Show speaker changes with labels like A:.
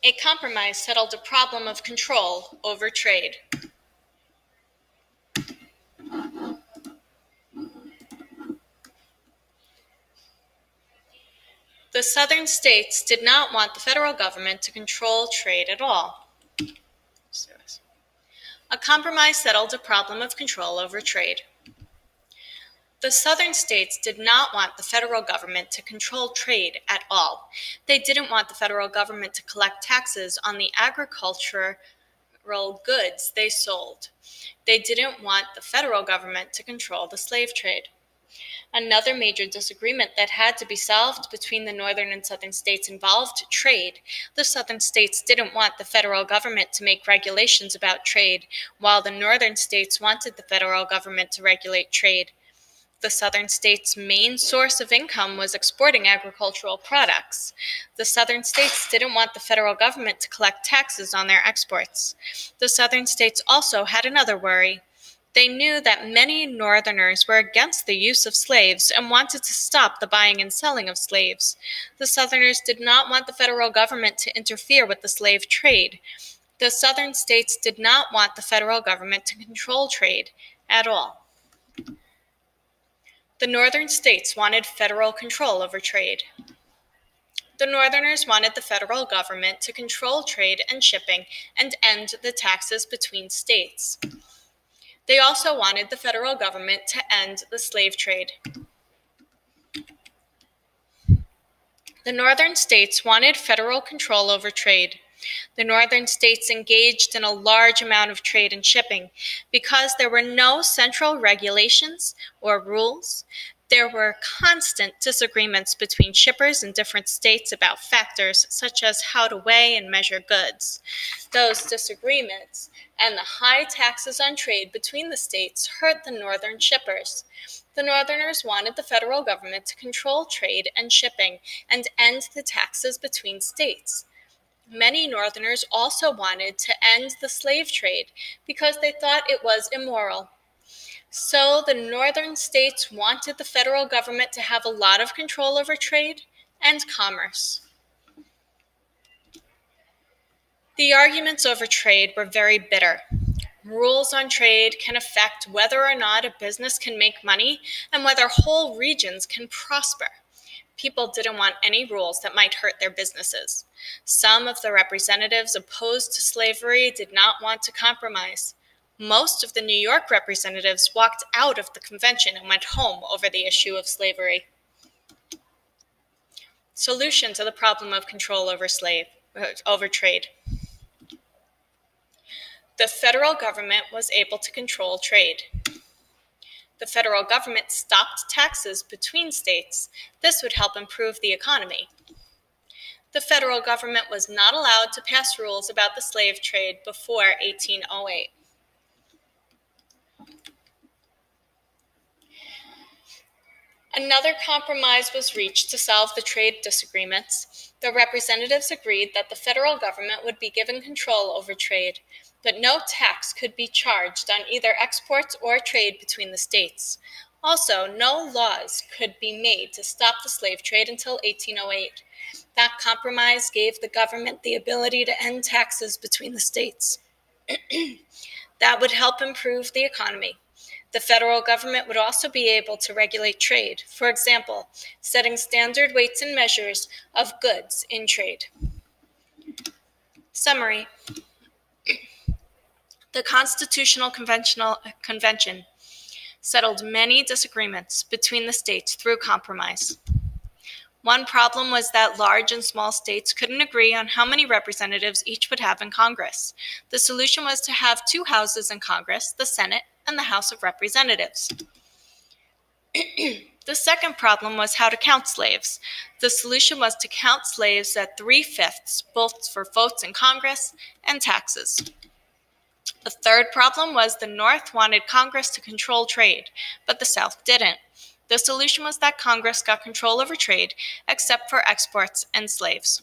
A: A compromise settled a problem of control over trade. The southern states did not want the federal government to control trade at all. A compromise settled a problem of control over trade. The southern states did not want the federal government to control trade at all. They didn't want the federal government to collect taxes on the agricultural goods they sold. They didn't want the federal government to control the slave trade. Another major disagreement that had to be solved between the northern and southern states involved trade. The southern states didn't want the federal government to make regulations about trade, while the northern states wanted the federal government to regulate trade. The southern states' main source of income was exporting agricultural products. The southern states didn't want the federal government to collect taxes on their exports. The southern states also had another worry. They knew that many northerners were against the use of slaves and wanted to stop the buying and selling of slaves. The southerners did not want the federal government to interfere with the slave trade. The southern states did not want the federal government to control trade at all. The northern states wanted federal control over trade. The northerners wanted the federal government to control trade and shipping and end the taxes between states. They also wanted the federal government to end the slave trade. The northern states wanted federal control over trade. The northern states engaged in a large amount of trade and shipping. Because there were no central regulations or rules, there were constant disagreements between shippers in different states about factors such as how to weigh and measure goods. Those disagreements and the high taxes on trade between the states hurt the northern shippers. The northerners wanted the federal government to control trade and shipping and end the taxes between states. Many northerners also wanted to end the slave trade because they thought it was immoral. So the northern states wanted the federal government to have a lot of control over trade and commerce. The arguments over trade were very bitter. Rules on trade can affect whether or not a business can make money and whether whole regions can prosper. People didn't want any rules that might hurt their businesses. Some of the representatives opposed to slavery did not want to compromise. Most of the New York representatives walked out of the convention and went home over the issue of slavery. Solution to the problem of control over trade. The federal government was able to control trade. The federal government stopped taxes between states. This would help improve the economy. The federal government was not allowed to pass rules about the slave trade before 1808. Another compromise was reached to solve the trade disagreements. The representatives agreed that the federal government would be given control over trade, but no tax could be charged on either exports or trade between the states. Also, no laws could be made to stop the slave trade until 1808. That compromise gave the government the ability to end taxes between the states. That would help improve the economy. The federal government would also be able to regulate trade, for example, setting standard weights and measures of goods in trade. Summary. The Constitutional Convention settled many disagreements between the states through compromise. One problem was that large and small states couldn't agree on how many representatives each would have in Congress. The solution was to have two houses in Congress, the Senate and the House of Representatives. The second problem was how to count slaves. The solution was to count slaves at 3/5, both for votes in Congress and taxes. The third problem was the North wanted Congress to control trade, but the South didn't. The solution was that Congress got control over trade, except for exports and slaves.